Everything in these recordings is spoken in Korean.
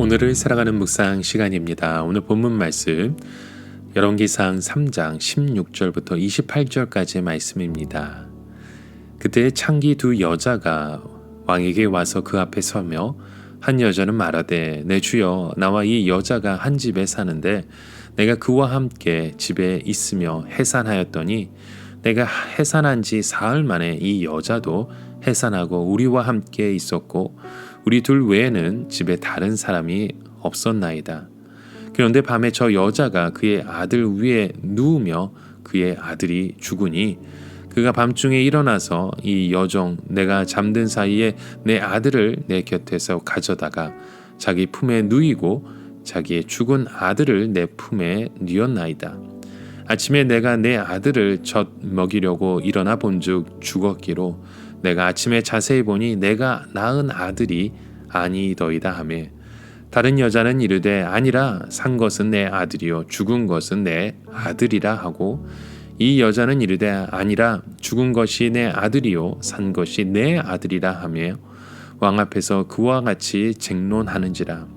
오늘을 살아가는 묵상 시간입니다. 오늘 본문 말씀 열왕기상 3장 16절부터 28절까지의 말씀입니다. 그때 창기 두 여자가 왕에게 와서 그 앞에 서며 한 여자는 말하되 내 주여 나와 이 여자가 한 집에 사는데 내가 그와 함께 집에 있으며 해산하였더니 내가 해산한 지 사흘 만에 이 여자도 해산하고 우리와 함께 있었고 우리 둘 외에는 집에 다른 사람이 없었나이다. 그런데 밤에 저 여자가 그의 아들 위에 누우며 그의 아들이 죽으니 그가 밤중에 일어나서 이 여종 내가 잠든 사이에 내 아들을 내 곁에서 가져다가 자기 품에 누이고 자기의 죽은 아들을 내 품에 뉘었나이다. 아침에 내가 내 아들을 젖 먹이려고 일어나 본즉 죽었기로 내가 아침에 자세히 보니 내가 낳은 아들이 아니더이다 하매 다른 여자는 이르되 아니라 산 것은 내 아들이요 죽은 것은 내 아들이라 하고 이 여자는 이르되 아니라 죽은 것이 내 아들이요 산 것이 내 아들이라 하며 왕 앞에서 그와 같이 쟁론하는지라.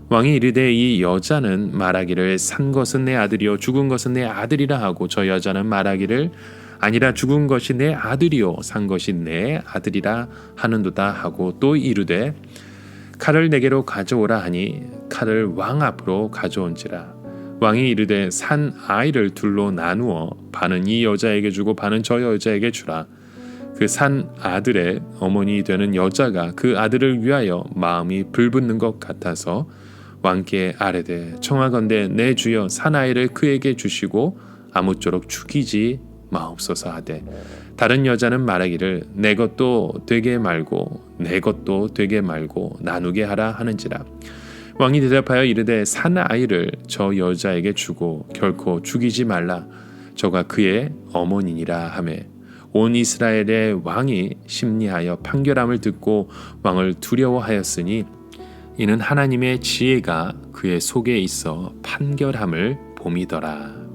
왕이 이르되 이 여자는 말하기를 산 것은 내 아들이요 죽은 것은 내 아들이라 하고 저 여자는 말하기를 아니라 죽은 것이 내 아들이요 산 것이 내 아들이라 하는도다 하고 또 이르되 칼을 내게로 가져오라 하니 칼을 왕 앞으로 가져온지라. 왕이 이르되 산 아이를 둘로 나누어 반은 이 여자에게 주고 반은 저 여자에게 주라. 그 산 아들의 어머니 되는 여자가 그 아들을 위하여 마음이 불붙는 것 같아서 왕께 아뢰되 청하건대 내 주여 산 아이를 그에게 주시고 아무쪼록 죽이지 마옵소서 하되 다른 여자는 말하기를 내 것도 되게 말고 내 것도 되게 말고 나누게 하라 하는지라. 왕이 대답하여 이르되 산 아이를 저 여자에게 주고 결코 죽이지 말라. 저가 그의 어머니니라 하매 온 이스라엘의 왕이 심리하여 판결함을 듣고 왕을 두려워하였으니 이는 하나님의 지혜가 그의 속에 있어 판결함을 봄이더라.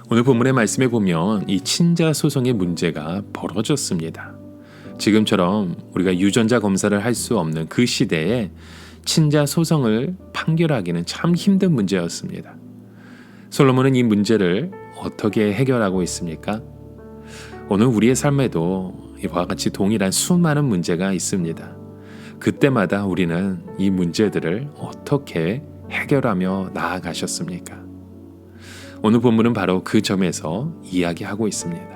오늘 본문의 말씀에 보면 이 친자 소송의 문제가 벌어졌습니다. 지금처럼 우리가 유전자 검사를 할 수 없는 그 시대에 친자 소송을 판결하기는 참 힘든 문제였습니다. 솔로몬은 이 문제를 어떻게 해결하고 있습니까? 오늘 우리의 삶에도 이와 같이 동일한 수많은 문제가 있습니다. 그때마다 우리는 이 문제들을 어떻게 해결하며 나아가셨습니까? 오늘 본문은 바로 그 점에서 이야기하고 있습니다.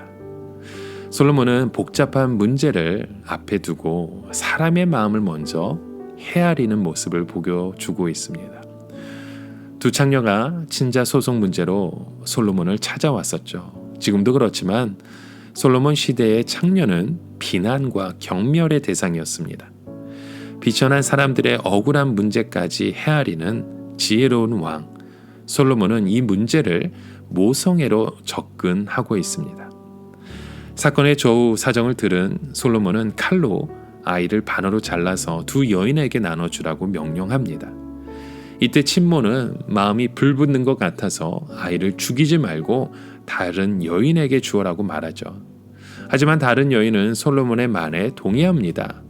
솔로몬은 복잡한 문제를 앞에 두고 사람의 마음을 먼저 헤아리는 모습을 보여주고 있습니다. 두 창녀가 친자 소송 문제로 솔로몬을 찾아왔었죠. 지금도 그렇지만 솔로몬 시대의 창녀는 비난과 경멸의 대상이었습니다. 비천한 사람들의 억울한 문제까지 헤아리는 지혜로운 왕 솔로몬은 이 문제를 모성애로 접근하고 있습니다. 사건의 저후 사정을 들은 솔로몬은 칼로 아이를 반으로 잘라서 두 여인에게 나눠주라고 명령합니다. 이때 친모는 마음이 불붙는 것 같아서 아이를 죽이지 말고 다른 여인에게 주어라고 말하죠. 하지만 다른 여인은 솔로몬의 말에 동의합니다.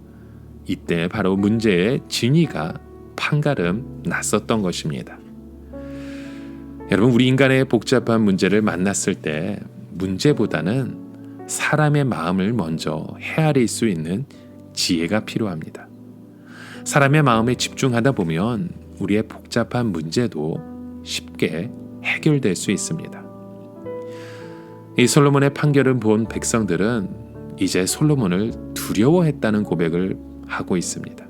이때 바로 문제의 진위가 판가름 났었던 것입니다. 여러분, 우리 인간의 복잡한 문제를 만났을 때 문제보다는 사람의 마음을 먼저 헤아릴 수 있는 지혜가 필요합니다. 사람의 마음에 집중하다 보면 우리의 복잡한 문제도 쉽게 해결될 수 있습니다. 이 솔로몬의 판결을 본 백성들은 이제 솔로몬을 두려워했다는 고백을 하고 있습니다.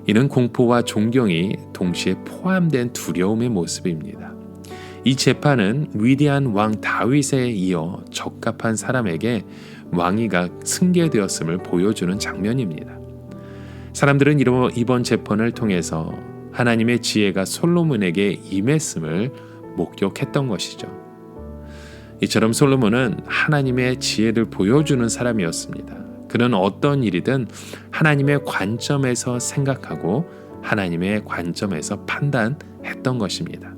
이는 공포와 존경이 동시에 포함된 두려움의 모습입니다. 이 재판은 위대한 왕 다윗에 이어 적합한 사람에게 왕위가 승계되었음을 보여주는 장면입니다. 사람들은 이번 재판을 통해서 하나님의 지혜가 솔로몬에게 임했음을 목격했던 것이죠. 이처럼 솔로몬은 하나님의 지혜를 보여주는 사람이었습니다. 그는 어떤 일이든 하나님의 관점에서 생각하고 하나님의 관점에서 판단했던 것입니다.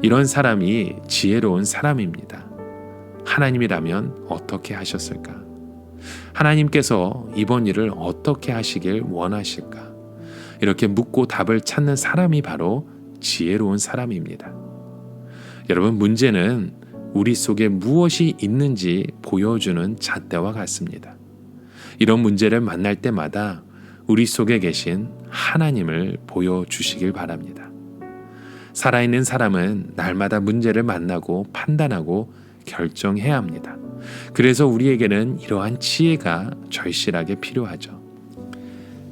이런 사람이 지혜로운 사람입니다. 하나님이라면 어떻게 하셨을까? 하나님께서 이번 일을 어떻게 하시길 원하실까? 이렇게 묻고 답을 찾는 사람이 바로 지혜로운 사람입니다. 여러분, 문제는 우리 속에 무엇이 있는지 보여주는 잣대와 같습니다. 이런 문제를 만날 때마다 우리 속에 계신 하나님을 보여주시길 바랍니다. 살아있는 사람은 날마다 문제를 만나고 판단하고 결정해야 합니다. 그래서 우리에게는 이러한 지혜가 절실하게 필요하죠.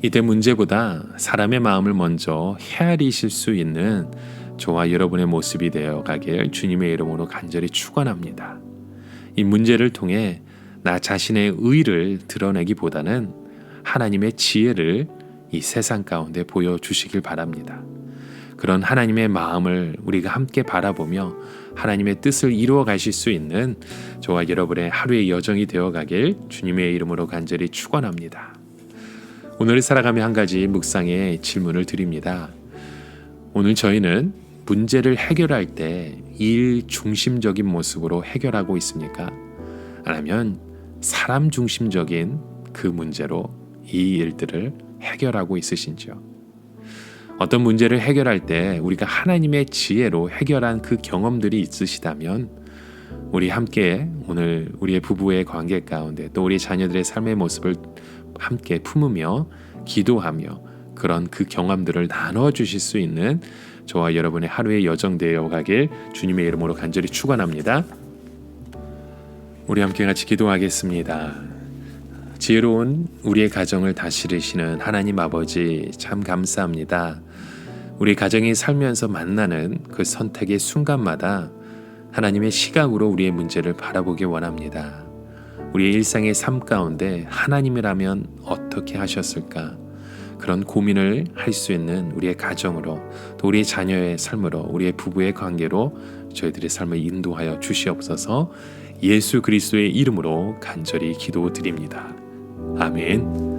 이때 문제보다 사람의 마음을 먼저 헤아리실 수 있는 저와 여러분의 모습이 되어 가길 주님의 이름으로 간절히 축원합니다. 이 문제를 통해 나 자신의 의를 드러내기보다는 하나님의 지혜를 이 세상 가운데 보여주시길 바랍니다. 그런 하나님의 마음을 우리가 함께 바라보며 하나님의 뜻을 이루어 가실 수 있는 저와 여러분의 하루의 여정이 되어 가길 주님의 이름으로 간절히 축원합니다. 오늘 살아가며 한 가지 묵상의 질문을 드립니다. 오늘 저희는 문제를 해결할 때 일 중심적인 모습으로 해결하고 있습니까? 아니면 사람 중심적인 그 문제로 이 일들을 해결하고 있으신지요? 어떤 문제를 해결할 때 우리가 하나님의 지혜로 해결한 그 경험들이 있으시다면 우리 함께 오늘 우리의 부부의 관계 가운데 또 우리 자녀들의 삶의 모습을 함께 품으며 기도하며 그런 그 경험들을 나눠 주실 수 있는 저와 여러분의 하루의 여정 되어 가길 주님의 이름으로 간절히 축원합니다. 우리 함께 같이 기도하겠습니다. 지혜로운 우리의 가정을 다스리시는 하나님 아버지, 참 감사합니다. 우리 가정이 살면서 만나는 그 선택의 순간마다 하나님의 시각으로 우리의 문제를 바라보기 원합니다. 우리의 일상의 삶 가운데 하나님이라면 어떻게 하셨을까? 그런 고민을 할 수 있는 우리의 가정으로, 또 우리의 자녀의 삶으로, 우리의 부부의 관계로 저희들의 삶을 인도하여 주시옵소서. 예수 그리스도의 이름으로 간절히 기도드립니다. 아멘.